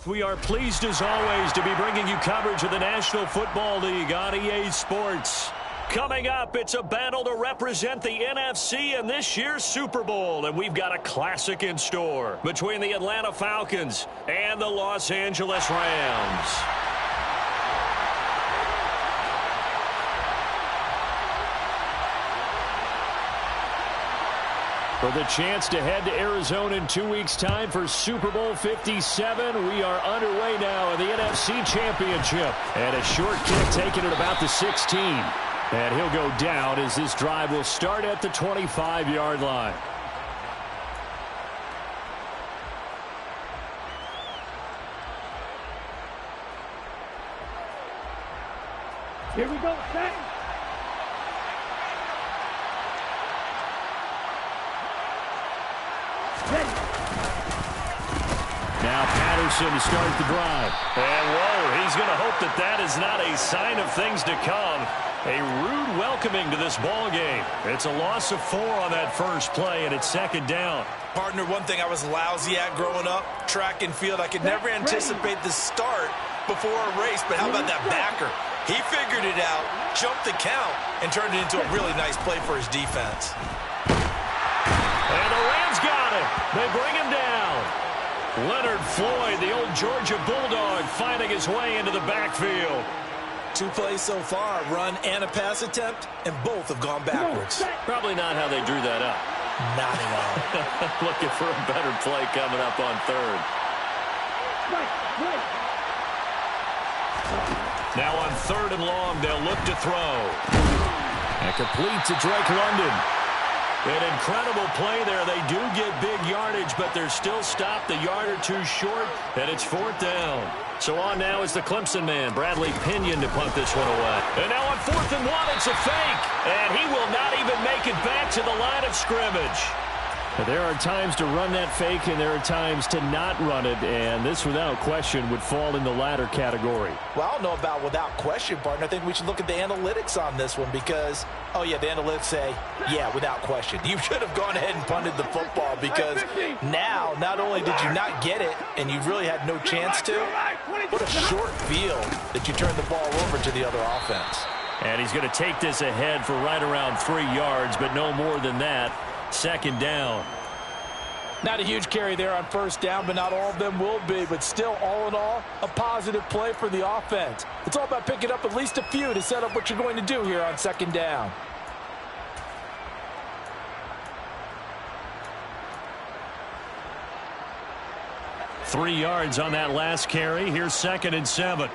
We are pleased as always to be bringing you coverage of the National Football League on EA Sports. Coming up, it's a battle to represent the NFC in this year's Super Bowl, and we've got a classic in store between the Atlanta Falcons and the Los Angeles Rams. For the chance to head to Arizona in 2 weeks' time for Super Bowl 57, we are underway now in the NFC Championship. And a short kick taken at about the 16. And he'll go down as this drive will start at the 25-yard line. Here we go, set. Now Patterson to start the drive. And whoa, he's going to hope that that is not a sign of things to come. A rude welcoming to this ball game. It's a loss of 4 on that first play, and it's second down. Partner, one thing I was lousy at growing up, track and field. I could never anticipate the start before a race, but how about that backer? He figured it out, jumped the count, and turned it into a really nice play for his defense. And the Rams got him. They bring him down. Leonard Floyd, the old Georgia Bulldog, finding his way into the backfield. 2 plays so far, run and a pass attempt, and both have gone backwards. Probably not how they drew that up. Not at all. Looking for a better play coming up on third. Now on 3rd and long, they'll look to throw. And complete to Drake London. An incredible play there. They do get big yardage, but they're still stopped a yard or 2 short, and it's 4th down. So on now is the Clemson man, Bradley Pinion, to punt this one away. And now on 4th and 1, it's a fake. And he will not even make it back to the line of scrimmage. There are times to run that fake, and there are times to not run it, and this, without question, would fall in the latter category. Well, I don't know about without question, partner. I think we should look at the analytics on this one because, oh, yeah, the analytics say, yeah, without question. You should have gone ahead and punted the football because now, not only did you not get it, and you really had no chance to, what a short field that you turned the ball over to the other offense. And he's going to take this ahead for right around 3 yards, but no more than that. 2nd down. Not a huge carry there on 1st down, but not all of them will be. But still, all in all, a positive play for the offense. It's all about picking up at least a few to set up what you're going to do here on 2nd down. Three yards on that last carry. Here's 2nd and 7.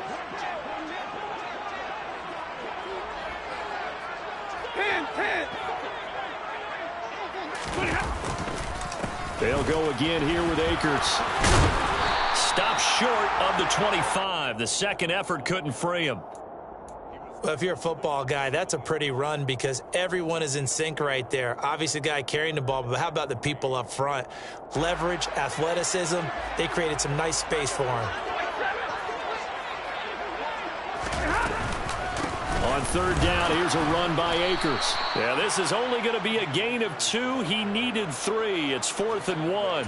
They'll go again here with Akers. Stopped short of the 25. The second effort couldn't free him. Well, if you're a football guy, that's a pretty run because everyone is in sync right there. Obviously, the guy carrying the ball, but how about the people up front? Leverage, athleticism, they created some nice space for him. On 3rd down, here's a run by Akers. Yeah, this is only going to be a gain of 2. He needed 3. It's 4th and 1.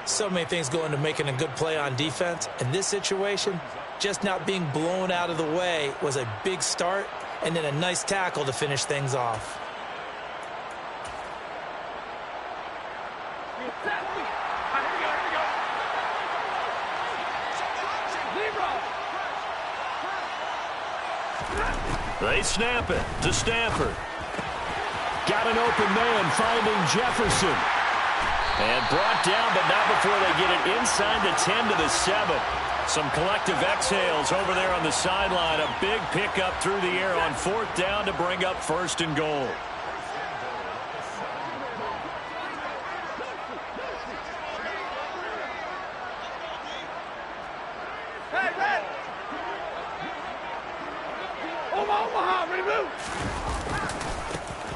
So many things go into making a good play on defense. In this situation, just not being blown out of the way was a big start, and then a nice tackle to finish things off. They snap it to Stanford. Got an open man finding Jefferson. And brought down, but not before they get it inside the 10 to the 7. Some collective exhales over there on the sideline. A big pickup through the air on 4th down to bring up 1st and goal.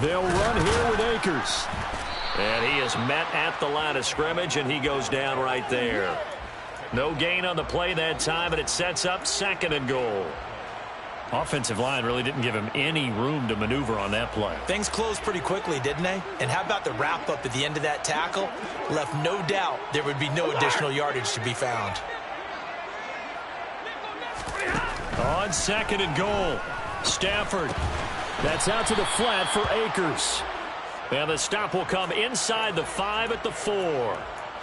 They'll run here with Akers. And he is met at the line of scrimmage, and he goes down right there. No gain on the play that time, and it sets up 2nd and goal. Offensive line really didn't give him any room to maneuver on that play. Things closed pretty quickly, didn't they? And how about the wrap-up at the end of that tackle? Left no doubt there would be no additional yardage to be found. On 2nd and goal, Stafford. That's out to the flat for Akers. And the stop will come inside the 5 at the 4.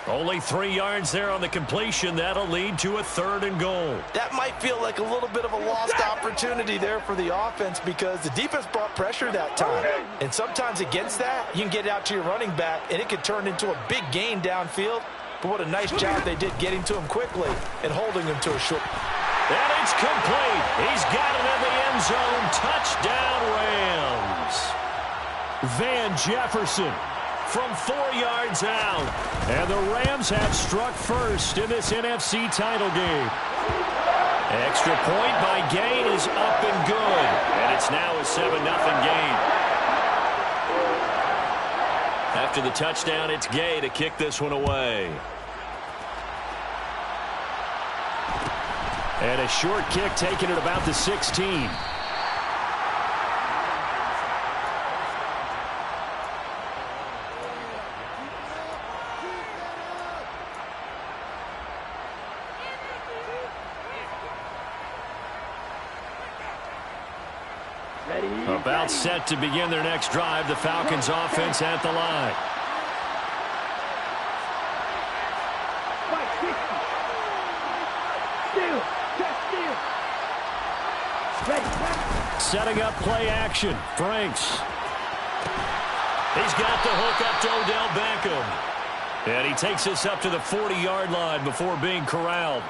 Only 3 yards there on the completion. That'll lead to a 3rd and goal. That might feel like a little bit of a lost opportunity there for the offense because the defense brought pressure that time. And sometimes against that, you can get out to your running back, and it could turn into a big gain downfield. But what a nice job they did getting to him quickly and holding him to a short. And it's complete. He's got it in the end zone. Touchdown, Rams. Van Jefferson from 4 yards out. And the Rams have struck first in this NFC title game. Extra point by Gay is up and good. And it's now a 7-0 game. After the touchdown, it's Gay to kick this one away. And a short kick taken at about the 16. About set to begin their next drive. The Falcons offense at the line. Setting up play action. Franks. He's got the hook up to Odell Beckham. And he takes this up to the 40-yard line before being corralled.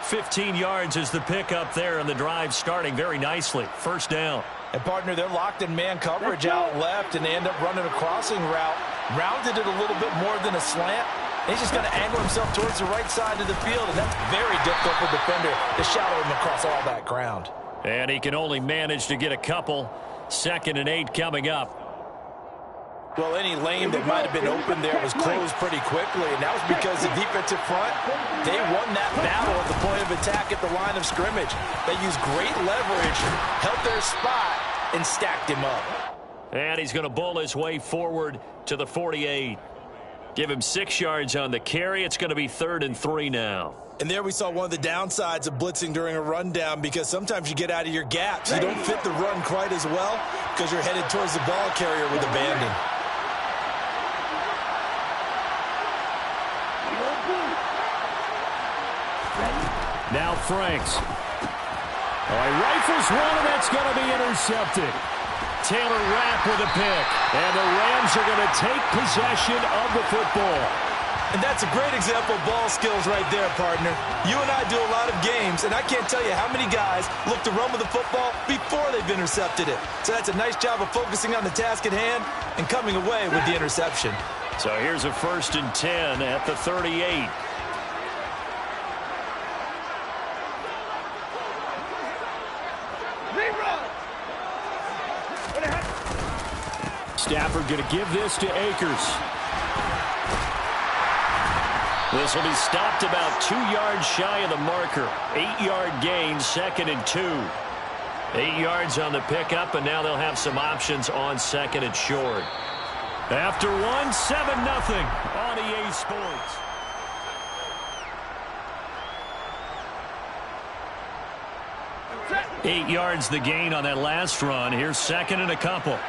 15 yards is the pickup there, and the drive starting very nicely. First down. And, partner, they're locked in man coverage out left, and they end up running a crossing route. Rounded it a little bit more than a slant. He's just going to angle himself towards the right side of the field, and that's very difficult for the defender to shadow him across all that ground. And he can only manage to get a couple. 2nd and 8 coming up. Well, any lane that might have been open there was closed pretty quickly, and that was because the defensive front, they won that battle at the point of attack at the line of scrimmage. They used great leverage, held their spot, and stacked him up. And he's going to bull his way forward to the 48. Give him 6 yards on the carry. It's going to be 3rd and 3 now. And there we saw one of the downsides of blitzing during a rundown because sometimes you get out of your gaps. You don't fit the run quite as well because you're headed towards the ball carrier with abandon. Now Franks. He rifles one, and that's going to be intercepted. Taylor Rapp with a pick. And the Rams are going to take possession of the football. And that's a great example of ball skills right there, partner. You and I do a lot of games, and I can't tell you how many guys look to run with the football before they've intercepted it. So that's a nice job of focusing on the task at hand and coming away with the interception. So here's a 1st and 10 at the 38. Stafford going to give this to Akers. This will be stopped about 2 yards shy of the marker. 8-yard gain, 2nd and 2. 8 yards on the pickup, and now they'll have some options on 2nd and short. After 1, 7-0 on EA Sports. Eight yards the gain on that last run. Here's 2nd and a couple.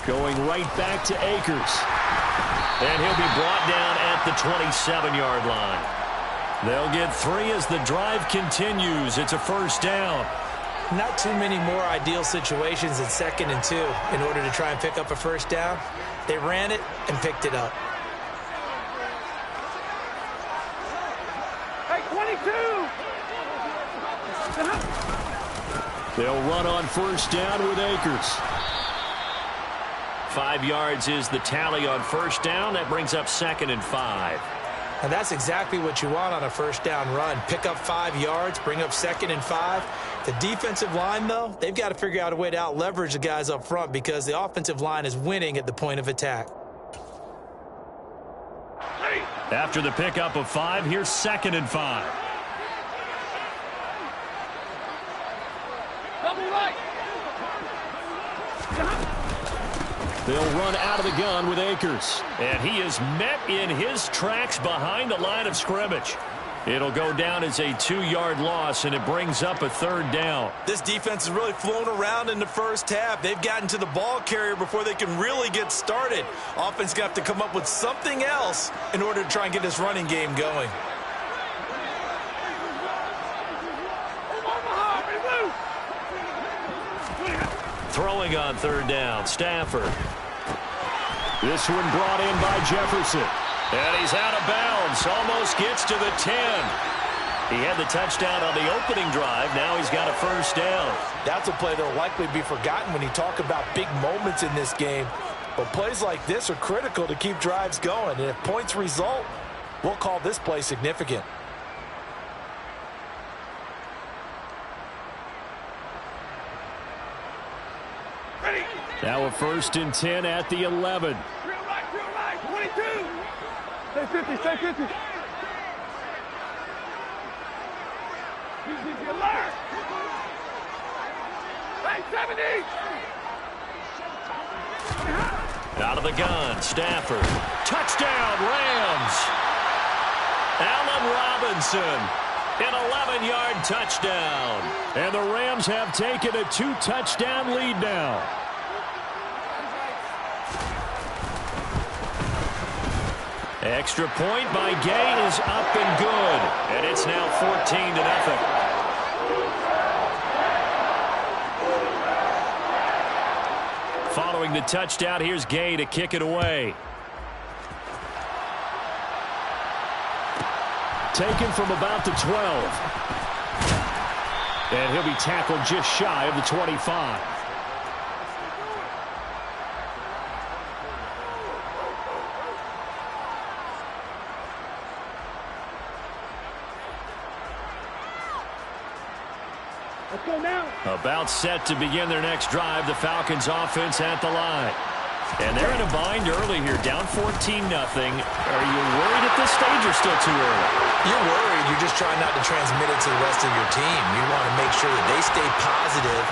Going right back to Akers. And he'll be brought down at the 27-yard line. They'll get 3 as the drive continues. It's a 1st down. Not too many more ideal situations in 2nd and 2 in order to try and pick up a 1st down. They ran it and picked it up. Hey, 22! They'll run on 1st down with Akers. 5 yards is the tally on 1st down. That brings up 2nd and 5. And that's exactly what you want on a 1st down run. Pick up 5 yards, bring up 2nd and 5. The defensive line, though, they've got to figure out a way to out-leverage the guys up front because the offensive line is winning at the point of attack. After the pickup of 5, here's 2nd and 5. Double right. They'll run out of the gun with Akers. And he is met in his tracks behind the line of scrimmage. It'll go down as a 2-yard loss, and it brings up a 3rd down. This defense has really flown around in the first half. They've gotten to the ball carrier before they can really get started. Offense going to have to come up with something else in order to try and get this running game going. Throwing on 3rd down, Stafford. This one brought in by Jefferson. And he's out of bounds. Almost gets to the 10. He had the touchdown on the opening drive. Now he's got a 1st down. That's a play that will likely be forgotten when you talk about big moments in this game. But plays like this are critical to keep drives going. And if points result, we'll call this play significant. Now a 1st and 10 at the 11. Drill right, 22. Stay 50, stay 50. Be alert. Hey, 70. Out of the gun, Stafford. Touchdown, Rams. Allen Robinson, an 11-yard touchdown. And the Rams have taken a 2-touchdown lead now. Extra point by Gay is up and good. And it's now 14-0. Following the touchdown, here's Gay to kick it away. Taken from about the 12. And he'll be tackled just shy of the 25. About set to begin their next drive. The Falcons offense at the line. And they're in a bind early here, down 14-0. Are you worried at this stage or still too early? You're worried. You're just trying not to transmit it to the rest of your team. You want to make sure that they stay positive.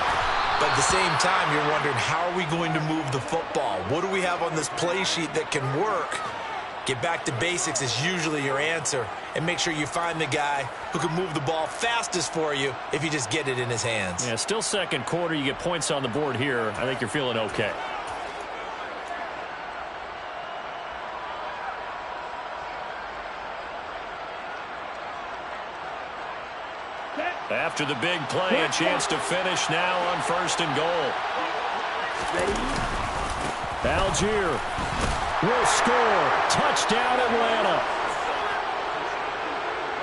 But at the same time, you're wondering, how are we going to move the football? What do we have on this play sheet that can work? Get back to basics is usually your answer. And make sure you find the guy who can move the ball fastest for you if you just get it in his hands. Yeah, still 2nd quarter. You get points on the board here. I think you're feeling okay. After the big play, a chance to finish now on 1st and goal. Algier will score. Touchdown, Atlanta.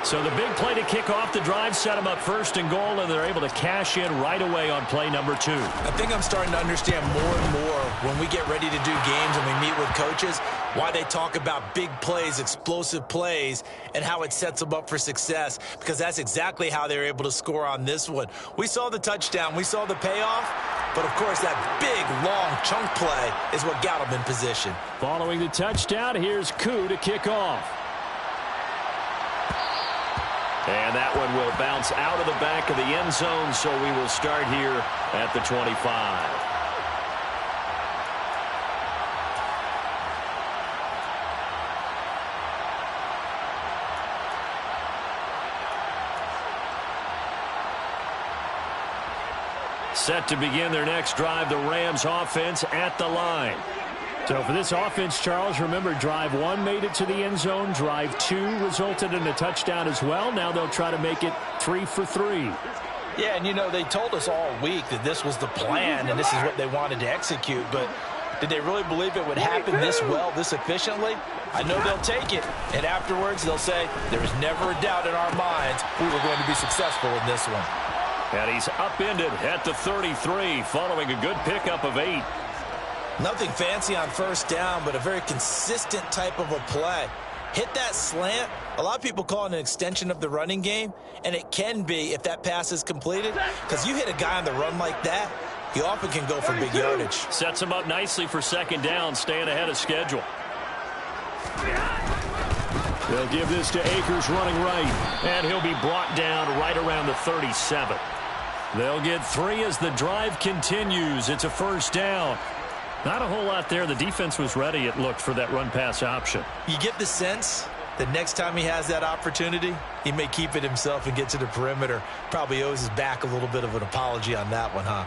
So the big play to kick off the drive set them up 1st and goal, and they're able to cash in right away on play number 2. I think I'm starting to understand more and more when we get ready to do games and we meet with coaches why they talk about big plays, explosive plays, and how it sets them up for success, because that's exactly how they're able to score on this one. We saw the touchdown. We saw the payoff. But, of course, that big, long chunk play is what got them in position. Following the touchdown, here's Koo to kick off. And that one will bounce out of the back of the end zone, so we will start here at the 25. Set to begin their next drive, the Rams offense at the line. So for this offense, Charles, remember, drive 1 made it to the end zone. Drive 2 resulted in a touchdown as well. Now they'll try to make it 3 for 3. Yeah, and, you know, they told us all week that this was the plan and this is what they wanted to execute. But did they really believe it would happen this well, this efficiently? I know they'll take it. And afterwards, they'll say, there was never a doubt in our minds we were going to be successful in this one. And he's upended at the 33 following a good pickup of 8. Nothing fancy on 1st down, but a very consistent type of a play. Hit that slant. A lot of people call it an extension of the running game, and it can be if that pass is completed, because you hit a guy on the run like that, he often can go for big yardage. Sets him up nicely for 2nd down, staying ahead of schedule. They'll give this to Akers running right, and he'll be brought down right around the 37. They'll get 3 as the drive continues. It's a 1st down. Not a whole lot there. The defense was ready, it looked, for that run-pass option. You get the sense that next time he has that opportunity, he may keep it himself and get to the perimeter. Probably owes his back a little bit of an apology on that one, huh?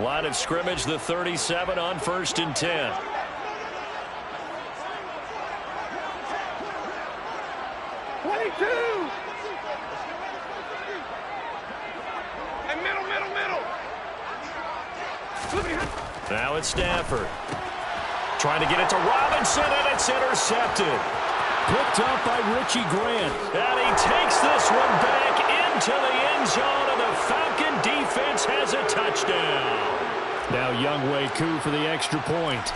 Line of scrimmage, the 37 on 1st and 10. Now it's Stafford. Trying to get it to Robinson, and it's intercepted. Picked up by Richie Grant. And he takes this one back into the end zone, and the Falcon defense has a touchdown. Now Younghoe Koo for the extra point.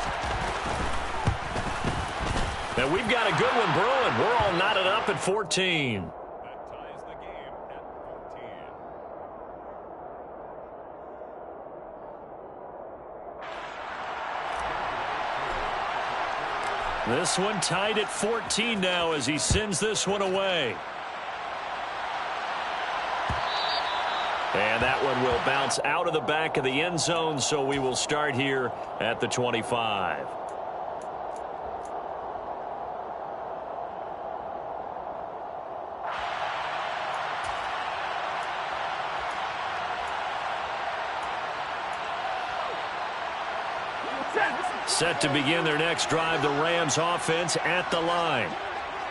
Now we've got a good one brewing. We're all knotted up at 14. This one tied at 14 now as he sends this one away. And that one will bounce out of the back of the end zone, so we will start here at the 25. Set to begin their next drive, the Rams offense at the line.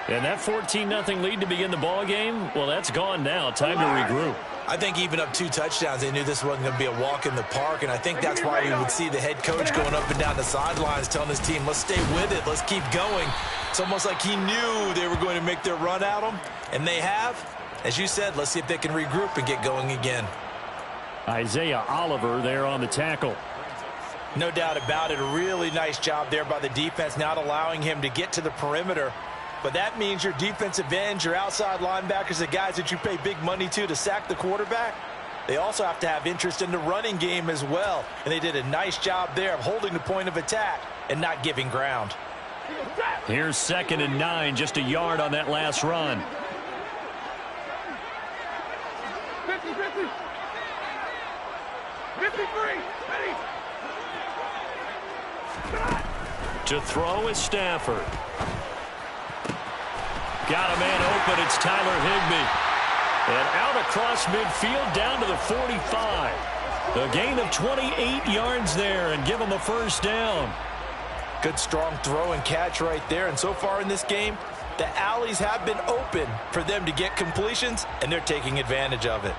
And that 14-0 lead to begin the ball game, well, that's gone now. Time to regroup. I think even up 2 touchdowns, they knew this wasn't going to be a walk in the park, and I think that's why we would see the head coach going up and down the sidelines telling his team, let's stay with it, let's keep going. It's almost like he knew they were going to make their run at him, and they have. As you said, let's see if they can regroup and get going again. Isaiah Oliver there on the tackle. No doubt about it. A really nice job there by the defense, not allowing him to get to the perimeter. But that means your defensive ends, your outside linebackers, the guys that you pay big money to sack the quarterback, they also have to have interest in the running game as well. And they did a nice job there of holding the point of attack and not giving ground. Here's 2nd and 9, just a yard on that last run. 50-50. 53. Ready. To throw is Stafford. Got a man open. It's Tyler Higbee. And out across midfield down to the 45. A gain of 28 yards there and give him a first down. Good strong throw and catch right there. And so far in this game, the alleys have been open for them to get completions, and they're taking advantage of it.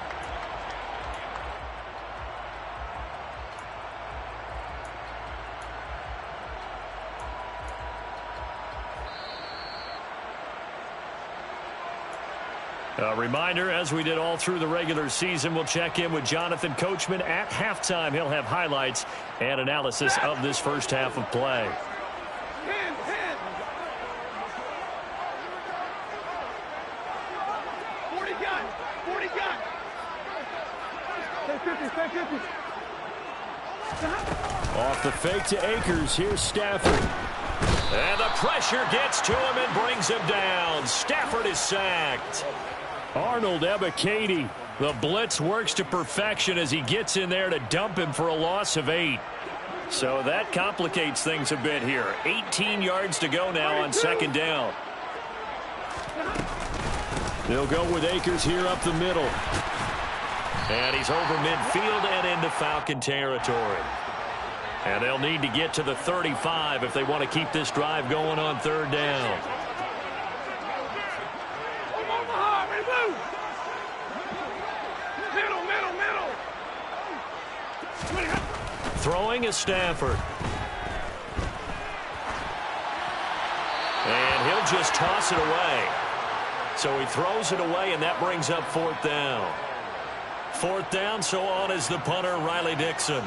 A reminder, as we did all through the regular season, we'll check in with Jonathan Coachman at halftime. He'll have highlights and analysis of this first half of play. 10. 40 gun. 40 gun. Stay 50. Off the fake to Akers. Here's Stafford. And the pressure gets to him and brings him down. Stafford is sacked. Arnold Ebiketie. The blitz works to perfection as he gets in there to dump him for a loss of 8. So that complicates things a bit here. 18 yards to go now on 2nd down. They'll go with Akers here up the middle. And he's over midfield and into Falcon territory. And they'll need to get to the 35 if they want to keep this drive going on 3rd down. Throwing is Stafford. And he'll just toss it away. So he throws it away, and that brings up 4th down. 4th down, so on is the punter, Riley Dixon.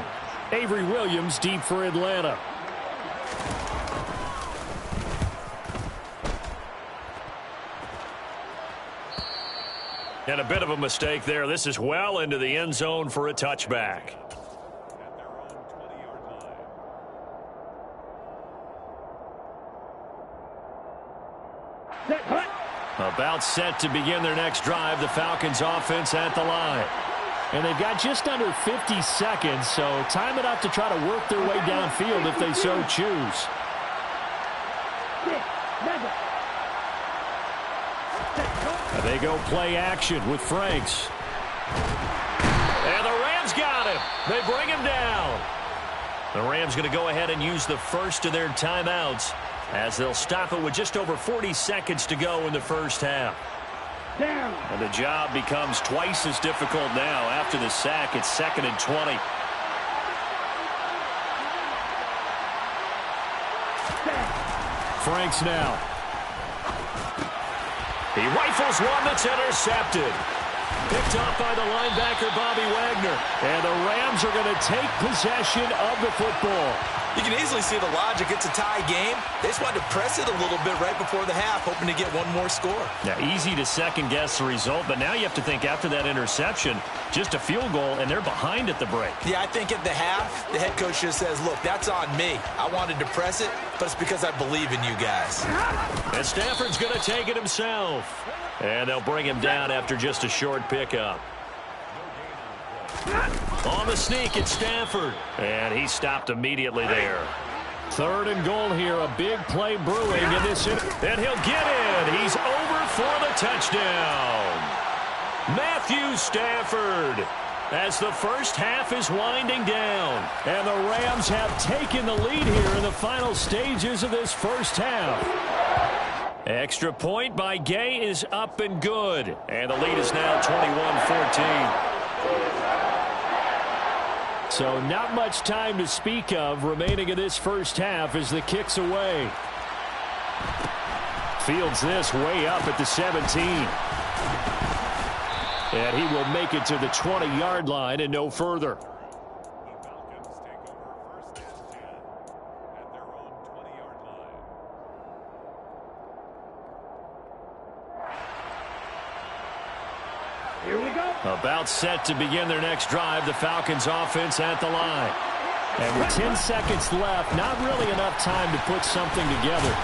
Avery Williams deep for Atlanta. And a bit of a mistake there. This is well into the end zone for a touchback. A About set to begin their next drive, the Falcons offense at the line. And they've got just under 50 seconds, so time enough to try to work their way downfield if they so choose. And they go play action with Franks. And the Rams got him. They bring him down. The Rams going to go ahead and use the first of their timeouts as they'll stop it with just over 40 seconds to go in the first half. Down. And the job becomes twice as difficult now after the sack. It's 2nd and 20. Franks now. He rifles one that's intercepted. Picked off by the linebacker, Bobby Wagner. And the Rams are going to take possession of the football. You can easily see the logic. It's a tie game. They just wanted to press it a little bit right before the half, hoping to get one more score. Now, easy to second-guess the result, but now you have to think after that interception, just a field goal, and they're behind at the break. Yeah, I think at the half, the head coach just says, look, that's on me. I wanted to press it, but it's because I believe in you guys. And Stafford's going to take it himself. And they'll bring him down after just a short pickup. On the sneak, it's Stafford. And he stopped immediately there. 3rd and goal here. A big play brewing in this. And he'll get in. He's over for the touchdown. Matthew Stafford. As the first half is winding down. And the Rams have taken the lead here in the final stages of this first half. Extra point by Gay is up and good. And the lead is now 21-14. So not much time to speak of remaining in this first half as the kick's away. Fields this way up at the 17. And he will make it to the 20-yard line and no further. Here we go. About set to begin their next drive, the Falcons offense at the line. And with 10 seconds left, not really enough time to put something together.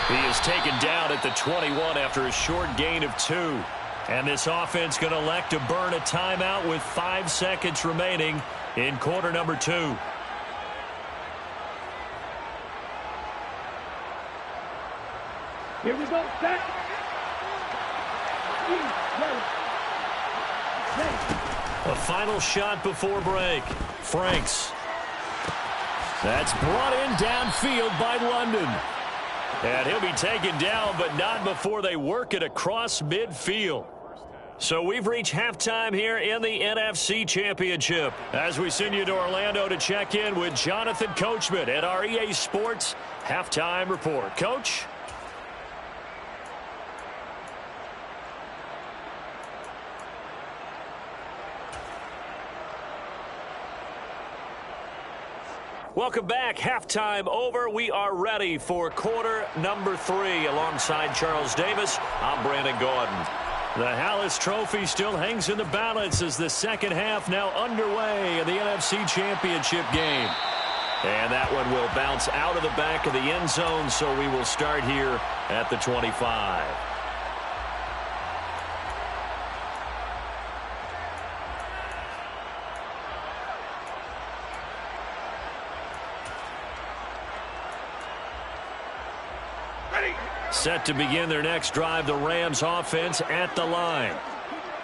He is taken down at the 21 after a short gain of 2. And this offense going to elect to burn a timeout with 5 seconds remaining in quarter number 2. Here we go. Set. A final shot before break. Franks. That's brought in downfield by London. And he'll be taken down, but not before they work it across midfield. So we've reached halftime here in the NFC Championship. As we send you to Orlando to check in with Jonathan Coachman at our EA Sports Halftime Report. Coach? Welcome back. Halftime over. We are ready for quarter number 3. Alongside Charles Davis, I'm Brandon Gordon. The Hallis Trophy still hangs in the balance as the second half now underway in the NFC Championship game. And that one will bounce out of the back of the end zone, so we will start here at the 25. Set to begin their next drive, the Rams offense at the line.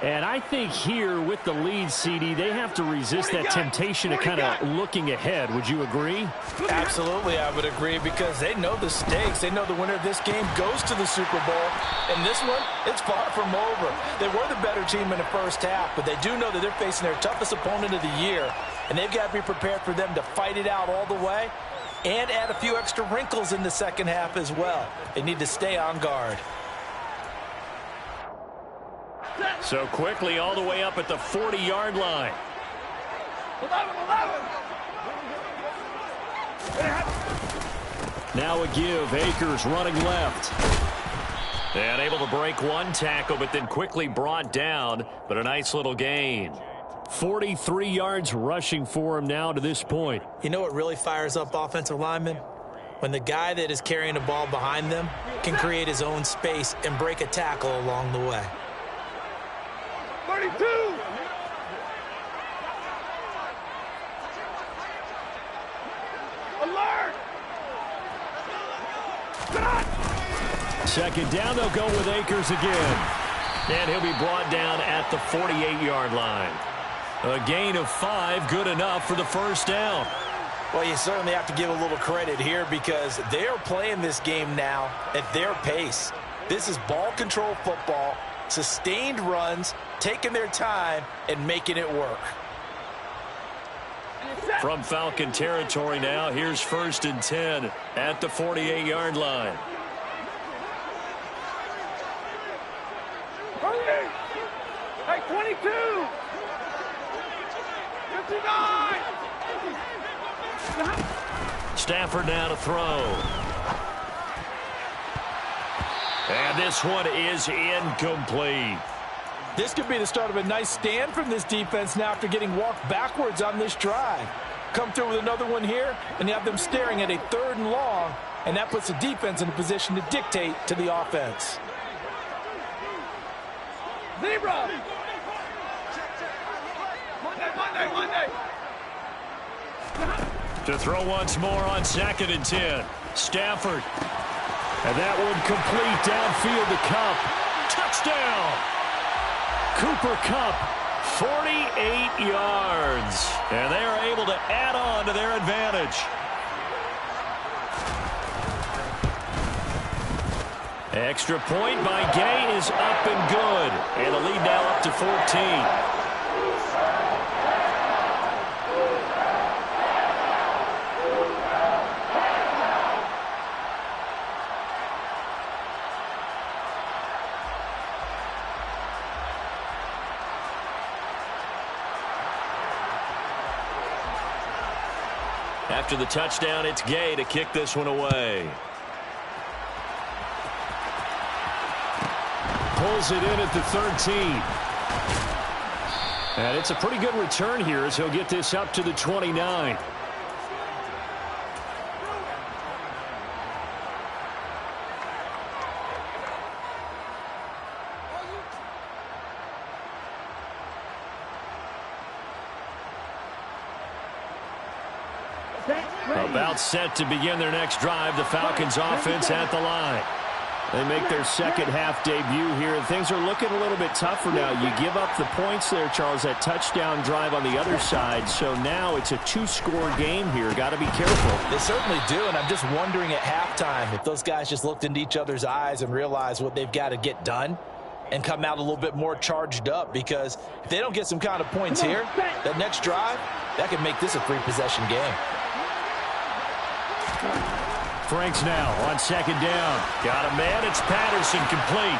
And I think here with the lead, CD, they have to resist that temptation of kind of looking ahead. Would you agree? Absolutely, I would agree, because they know the stakes. They know the winner of this game goes to the Super Bowl. And this one, it's far from over. They were the better team in the first half, but they do know that they're facing their toughest opponent of the year. And they've got to be prepared for them to fight it out all the way and add a few extra wrinkles in the second half as well. They need to stay on guard. So quickly all the way up at the 40-yard line. Now a give. Akers running left. And able to break one tackle, but then quickly brought down. But a nice little gain. 43 yards rushing for him now to this point. You know what really fires up offensive linemen? when the guy that is carrying the ball behind them can create his own space and break a tackle along the way. 32! Alert! Second down, they'll go with Akers again. And he'll be brought down at the 48-yard line. A gain of 5, good enough for the first down. Well, you certainly have to give a little credit here because they're playing this game now at their pace. This is ball control football, sustained runs, taking their time, and making it work. From Falcon territory now, here's 1st and 10 at the 48-yard line. Hurry! Hey, 22! 59! Stafford now to throw. And this one is incomplete. This could be the start of a nice stand from this defense now after getting walked backwards on this drive. Come through with another one here, and you have them staring at a 3rd and long, and that puts the defense in a position to dictate to the offense. Zebra! Monday! To throw once more on 2nd and 10. Stafford. And that one complete downfield to Kupp. Touchdown! Cooper Kupp, 48 yards. And they are able to add on to their advantage. Extra point by Gay is up and good. And the lead now up to 14. After the touchdown, it's Gay to kick this one away. Pulls it in at the 13. And it's a pretty good return here as he'll get this up to the 29. About set to begin their next drive. The Falcons offense at the line. They make their second half debut here, and things are looking a little bit tougher now. You give up the points there, Charles, that touchdown drive on the other side. So now it's a 2-score game here. Got to be careful. They certainly do, and I'm just wondering at halftime if those guys just looked into each other's eyes and realized what they've got to get done and come out a little bit more charged up, because if they don't get some kind of points here, that next drive, that could make this a 3-possession game. Franks now on 2nd down. Got a man. It's Patterson, complete.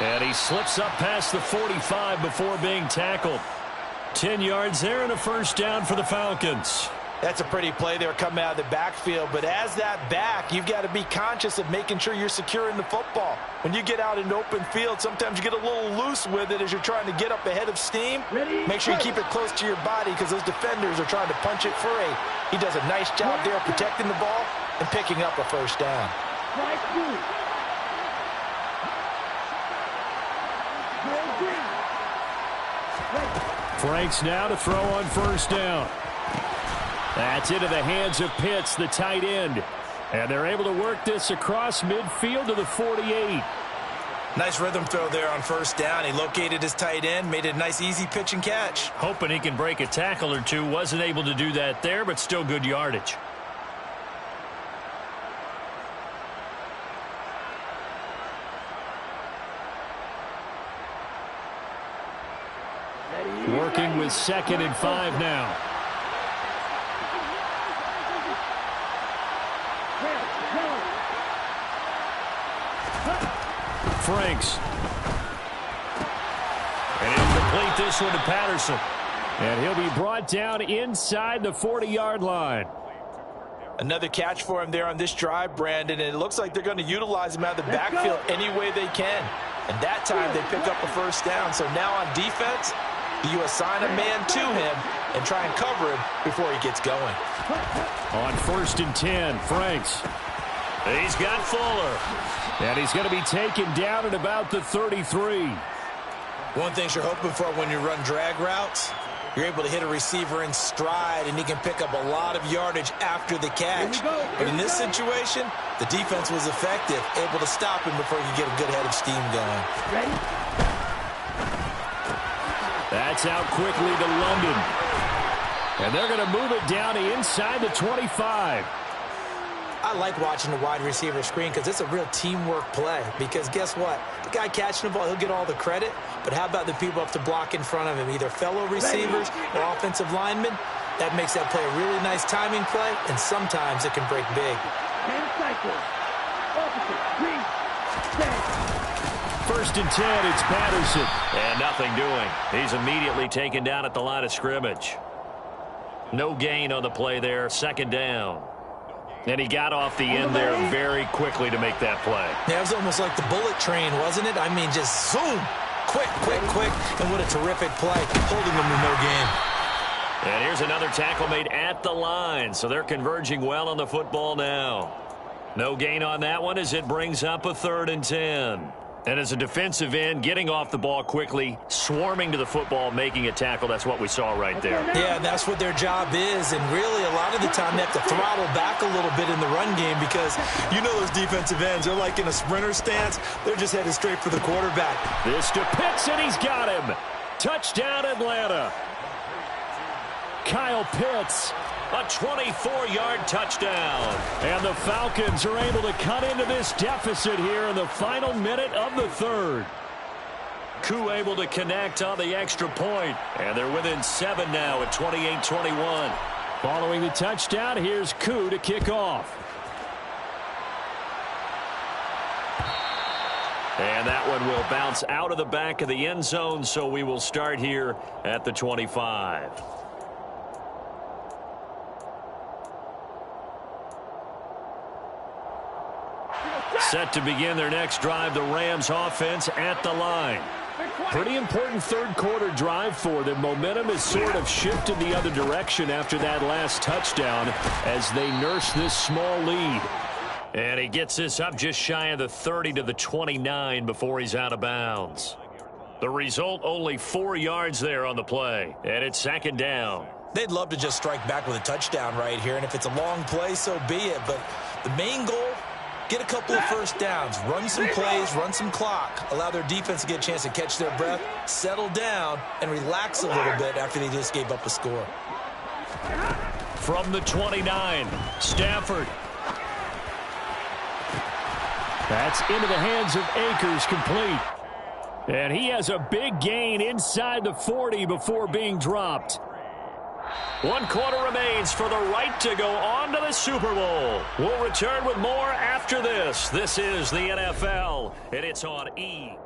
And he slips up past the 45 before being tackled. 10 yards there and a first down for the Falcons. That's a pretty play there coming out of the backfield. But as that back, you've got to be conscious of making sure you're securing the football. When you get out in open field, sometimes you get a little loose with it as you're trying to get up ahead of steam. Make sure you keep it close to your body because those defenders are trying to punch it free. He does a nice job there protecting the ball and picking up a first down. Franks now to throw on first down. That's into the hands of Pitts, the tight end. And they're able to work this across midfield to the 48. Nice rhythm throw there on first down. He located his tight end, made it a nice easy pitch and catch. Hoping he can break a tackle or two. Wasn't able to do that there, but still good yardage. Working with 2nd and 5 now. Franks. And he'll complete this one to Patterson. And he'll be brought down inside the 40-yard line. Another catch for him there on this drive, Brandon, and it looks like they're going to utilize him out of the backfield any way they can. And that time they pick up a first down. So now on defense, Do you assign a man to him and try and cover him before he gets going? On 1st and 10, Franks. He's got Fuller. And he's going to be taken down at about the 33. One thing you're hoping for when you run drag routes, you're able to hit a receiver in stride, and he can pick up a lot of yardage after the catch. But in this situation, the defense was effective, able to stop him before you get a good head of steam going. Ready? That's out quickly to London. And they're going to move it down to inside the 25. I like watching the wide receiver screen because it's a real teamwork play. Because guess what? The guy catching the ball, he'll get all the credit. But how about the people up to block in front of him, either fellow receivers or offensive linemen? That makes that play a really nice timing play, and sometimes it can break big. 10 cycles. Opposite. 3, 10. 1st and 10, it's Patterson. And nothing doing. He's immediately taken down at the line of scrimmage. No gain on the play there, 2nd down. And he got off the end there very quickly to make that play. Yeah, it was almost like the bullet train, wasn't it? I mean, just zoom. Quick, quick, quick. And what a terrific play, holding them to no gain. And here's another tackle made at the line. So they're converging well on the football now. No gain on that one as it brings up a 3rd and 10. And as a defensive end, getting off the ball quickly, swarming to the football, making a tackle, that's what we saw right there. Yeah, that's what their job is. And really, a lot of the time, they have to throttle back a little bit in the run game because you know those defensive ends, they're like in a sprinter stance. They're just headed straight for the quarterback. This to Pitts, and he's got him. Touchdown, Atlanta. Kyle Pitts. A 24-yard touchdown. And the Falcons are able to cut into this deficit here in the final minute of the 3rd. Koo able to connect on the extra point. And they're within 7 now at 28-21. Following the touchdown, here's Koo to kick off. And that one will bounce out of the back of the end zone, so we will start here at the 25. Set to begin their next drive, the Rams offense at the line. Pretty important 3rd quarter drive for them. Momentum has sort of shifted the other direction after that last touchdown as they nurse this small lead. And he gets this up just shy of the 30 to the 29 before he's out of bounds. The result, only 4 yards there on the play. And it's 2nd down. They'd love to just strike back with a touchdown right here. And if it's a long play, so be it. But the main goal, get a couple of 1st downs, run some plays, run some clock, allow their defense to get a chance to catch their breath, settle down, and relax a little bit after they just gave up a score. From the 29, Stafford. That's into the hands of Akers, complete. And he has a big gain inside the 40 before being dropped. 1 quarter remains for the right to go on to the Super Bowl. We'll return with more after this. This is the NFL, and it's on E!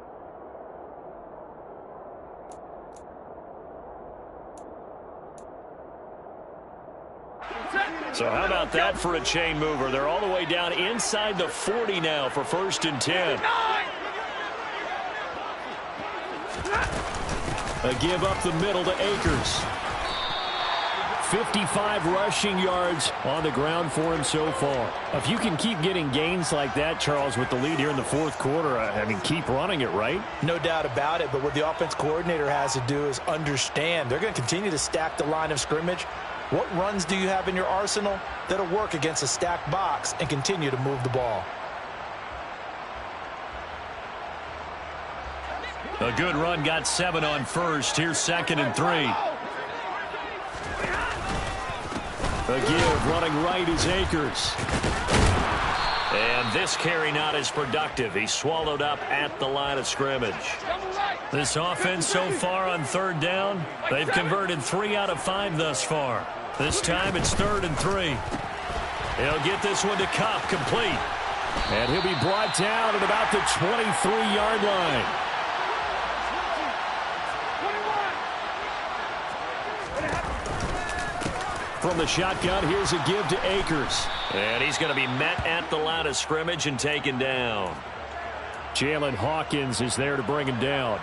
So how about that for a chain mover? They're all the way down inside the 40 now for 1st and 10. A give up the middle to Akers. 55 rushing yards on the ground for him so far. If you can keep getting gains like that, Charles, with the lead here in the 4th quarter, I mean, keep running it, right? No doubt about it, but what the offense coordinator has to do is understand. They're going to continue to stack the line of scrimmage. What runs do you have in your arsenal that'll work against a stacked box and continue to move the ball? A good run, got 7 on 1st. Here's 2nd and 3. A give, running right is Akers. And this carry not as productive. He's swallowed up at the line of scrimmage. This offense so far on 3rd down, they've converted 3 out of 5 thus far. This time it's 3rd and 3. He'll get this one to Kupp, complete. And he'll be brought down at about the 23-yard line. From the shotgun, here's a give to Akers. And he's going to be met at the line of scrimmage and taken down. Jalen Hawkins is there to bring him down.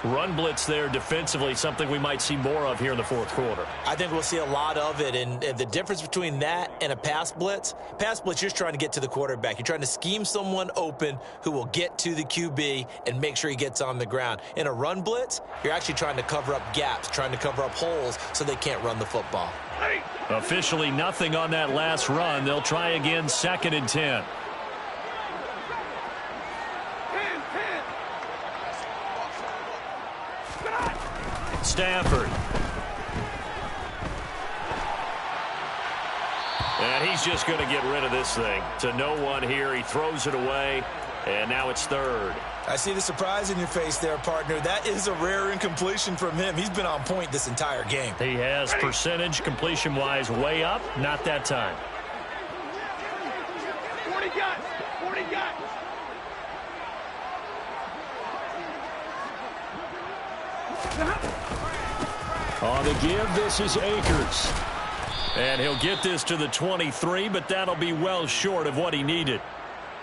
Run blitz there defensively, something we might see more of here in the fourth quarter. I think we'll see a lot of it, and the difference between that and a pass blitz, you're just trying to get to the quarterback. You're trying to scheme someone open who will get to the QB and make sure he gets on the ground. In a run blitz, you're actually trying to cover up gaps, trying to cover up holes so they can't run the football. Officially nothing on that last run. They'll try again, 2nd and 10. Stafford. And he's just going to get rid of this thing. To no one here. He throws it away, and now it's 3rd. I see the surprise in your face there, partner. That is a rare incompletion from him. He's been on point this entire game. He has percentage completion-wise way up. Not that time. 40 guts. 40 guts. On the give, this is Akers. And he'll get this to the 23, but that'll be well short of what he needed.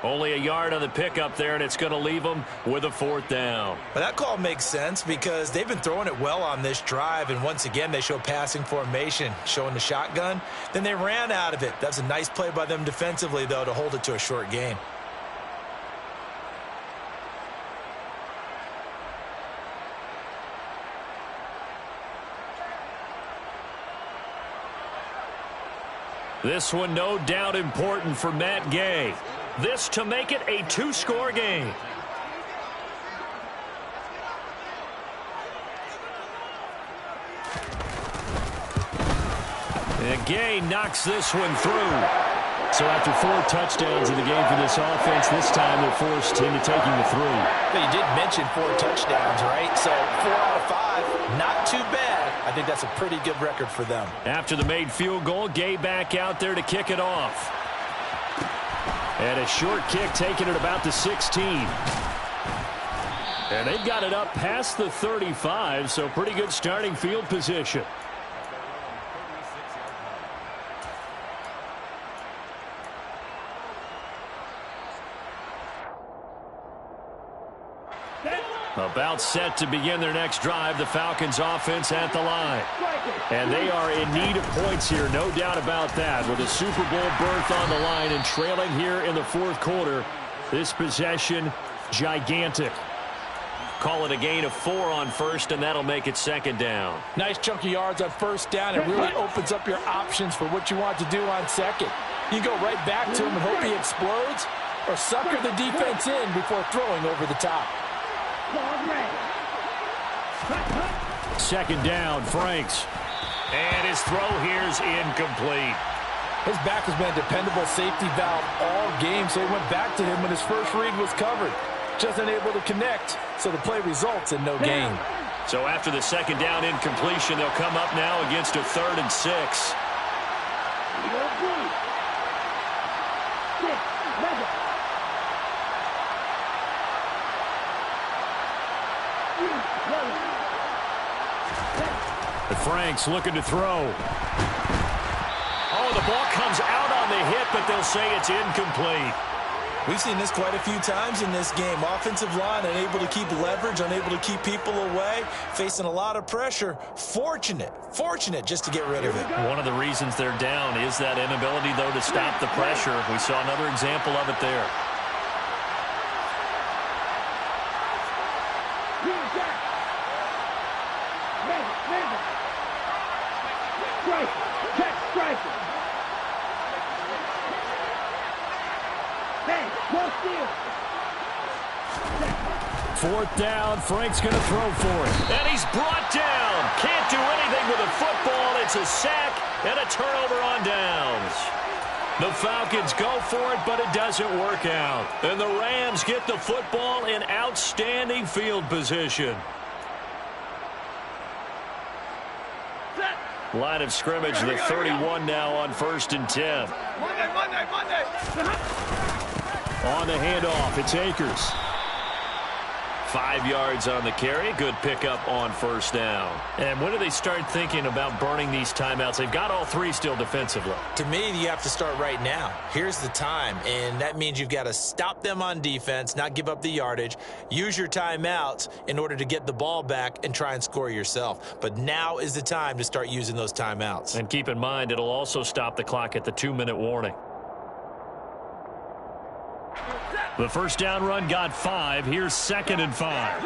Only a yard on the pickup there, and it's going to leave him with a 4th down. But that call makes sense because they've been throwing it well on this drive, and once again they show passing formation, showing the shotgun. Then they ran out of it. That's a nice play by them defensively, though, to hold it to a short gain. This one no doubt important for Matt Gay. This to make it a 2-score game. And Gay knocks this one through. So after 4 touchdowns in the game for this offense, this time they're forced into taking the 3. But you did mention 4 touchdowns, right? So 4 out of 5, not too bad. I think that's a pretty good record for them. After the made field goal, Gay back out there to kick it off. And a short kick taken at about the 16. And they've got it up past the 35, so pretty good starting field position. About set to begin their next drive, the Falcons offense at the line. And they are in need of points here, no doubt about that. With a Super Bowl berth on the line and trailing here in the fourth quarter, this possession, gigantic. Call it a gain of 4 on first, and that'll make it 2nd down. Nice chunk of yards on first down. It really opens up your options for what you want to do on second. You go right back to him and hope he explodes, or sucker the defense in before throwing over the top. 2nd down, Franks. And his throw here's incomplete. His back has been a dependable safety valve all game, so he went back to him when his first read was covered. Just unable to connect, so the play results in no gain. So after the 2nd down incompletion, they'll come up now against a 3rd and 6. Franks looking to throw. Oh, the ball comes out on the hit, but they'll say it's incomplete. We've seen this quite a few times in this game. Offensive line unable to keep leverage, unable to keep people away, facing a lot of pressure. Fortunate just to get rid of it. One of the reasons they're down is that inability, though, to stop the pressure. We saw another example of it there. Fourth down, Frank's going to throw for it. And he's brought down. Can't do anything with a football. It's a sack and a turnover on downs. The Falcons go for it, but it doesn't work out. And the Rams get the football in outstanding field position. Line of scrimmage, the 31 now on 1st and 10. Monday. On the handoff, it's Akers. 5 yards on the carry. Good pickup on first down. And when do they start thinking about burning these timeouts? They've got all 3 still defensively. To me, you have to start right now. Here's the time, and that means you've got to stop them on defense, not give up the yardage, use your timeouts in order to get the ball back and try and score yourself. But now is the time to start using those timeouts. And keep in mind, it'll also stop the clock at the 2-minute warning. The first down run got 5. Here's 2nd and 5.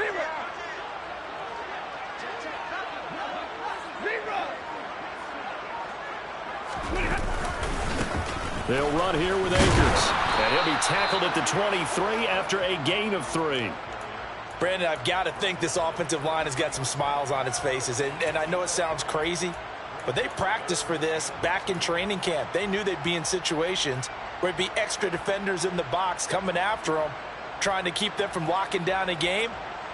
They'll run here with Akers. And he'll be tackled at the 23 after a gain of 3. Brandon, I've got to think this offensive line has got some smiles on its faces. And I know it sounds crazy, but they practiced for this back in training camp. They knew they'd be in situations where it'd be extra defenders in the box coming after them, trying to keep them from locking down a game.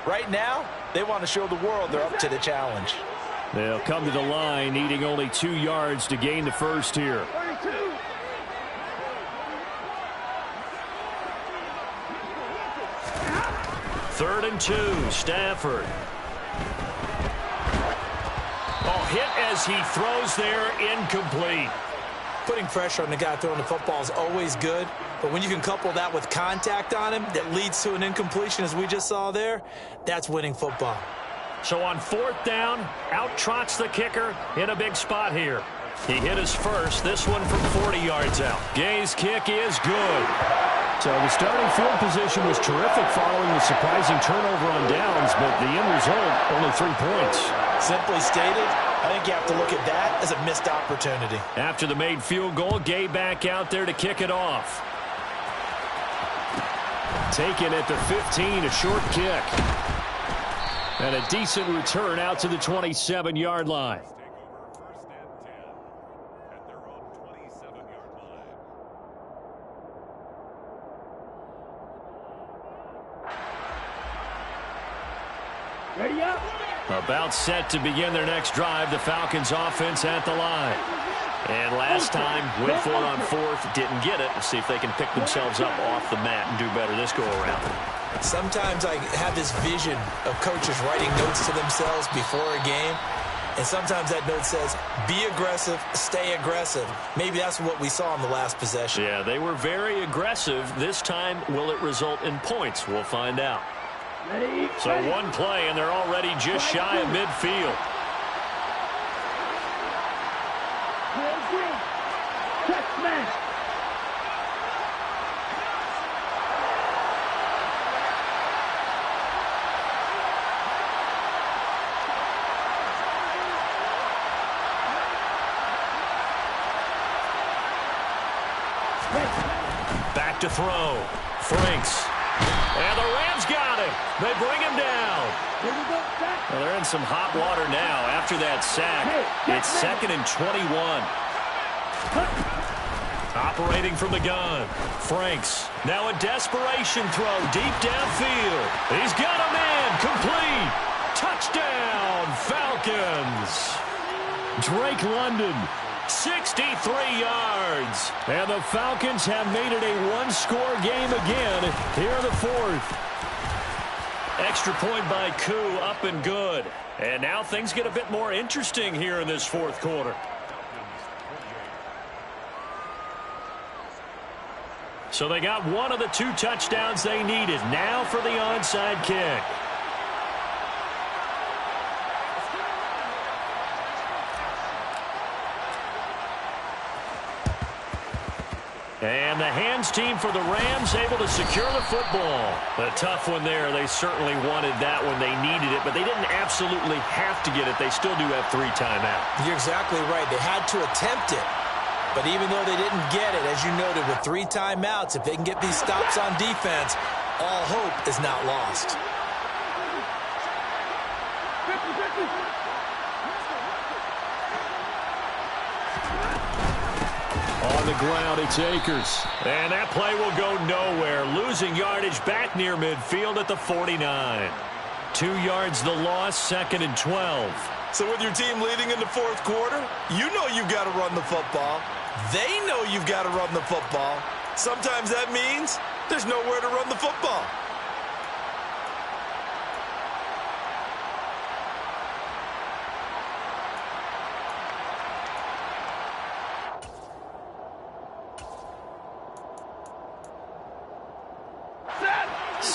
Right now, they want to show the world they're up to the challenge. They'll come to the line, needing only 2 yards to gain the first here. 3rd and 2, Stafford. Oh, hit as he throws there, incomplete. Putting pressure on the guy throwing the football is always good, but when you can couple that with contact on him that leads to an incompletion, as we just saw there, that's winning football. So on 4th down, out trots the kicker in a big spot here. He hit his first, this one from 40 yards out. Gay's kick is good. So the starting field position was terrific following the surprising turnover on downs, but the end result, only 3 points. Simply stated, I think you have to look at that as a missed opportunity. After the made field goal, Gay back out there to kick it off. Taken at the 15, a short kick. And a decent return out to the 27-yard line. Ready up. About set to begin their next drive. The Falcons offense at the line. And last time, went for it on 4th, didn't get it. Let's see if they can pick themselves up off the mat and do better this go-around. Sometimes I have this vision of coaches writing notes to themselves before a game, and sometimes that note says, be aggressive, stay aggressive. Maybe that's what we saw in the last possession. Yeah, they were very aggressive. This time, will it result in points? We'll find out. So one play, and they're already just shy of midfield. Back to throw. Franks. And the Rams got him. They bring him down. Well, they're in some hot water now after that sack. It's 2nd and 21. Operating from the gun. Franks. Now a desperation throw deep downfield. He's got a man. Complete. Touchdown, Falcons. Drake London. 63 yards. And the Falcons have made it a one-score game again here in the 4th. Extra point by Koo, up and good. And now things get a bit more interesting here in this 4th quarter. So they got one of the 2 touchdowns they needed. Now for the onside kick. And the hands team for the Rams able to secure the football. A tough one there. They certainly wanted that when they needed it, but they didn't absolutely have to get it. They still do have 3 timeouts. You're exactly right. They had to attempt it. But even though they didn't get it, as you noted, with 3 timeouts, if they can get these stops on defense, all hope is not lost. On the ground, it's Akers. And that play will go nowhere. Losing yardage back near midfield at the 49. 2 yards the loss, 2nd and 12. So with your team leading in the 4th quarter, you know you've got to run the football. They know you've got to run the football. Sometimes that means there's nowhere to run the football.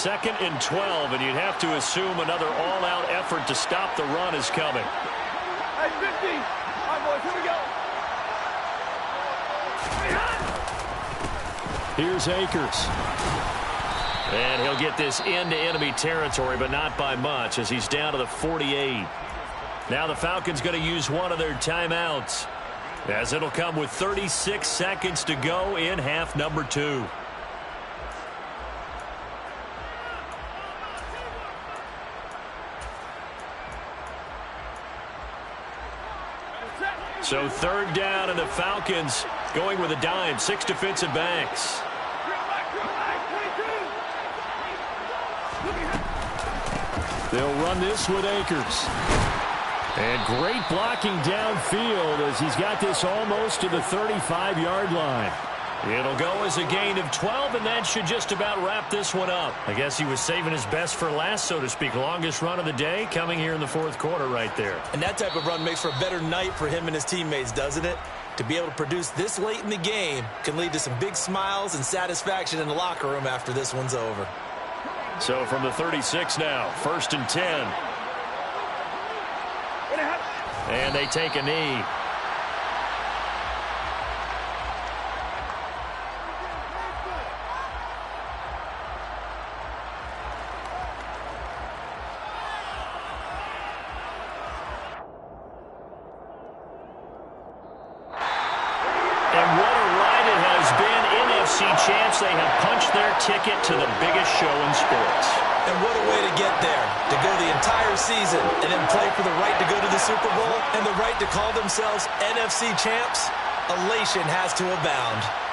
2nd and 12, and you'd have to assume another all-out effort to stop the run is coming. Hey, 50. All right, boys, here we go. Here's Akers. And he'll get this into enemy territory, but not by much, as he's down to the 48. Now the Falcons going to use one of their timeouts, as it'll come with 36 seconds to go in half number 2. So 3rd down, and the Falcons going with a dime. 6 defensive backs. They'll run this with Akers. And great blocking downfield as he's got this almost to the 35-yard line. It'll go as a gain of 12, and that should just about wrap this one up. I guess he was saving his best for last, so to speak. Longest run of the day coming here in the 4th quarter right there. And that type of run makes for a better night for him and his teammates, doesn't it? To be able to produce this late in the game can lead to some big smiles and satisfaction in the locker room after this one's over. So from the 36 now, 1st and 10. And they take a knee. Champs, they have punched their ticket to the biggest show in sports. And what a way to get there, to go the entire season and then play for the right to go to the Super Bowl and the right to call themselves NFC champs. Elation has to abound.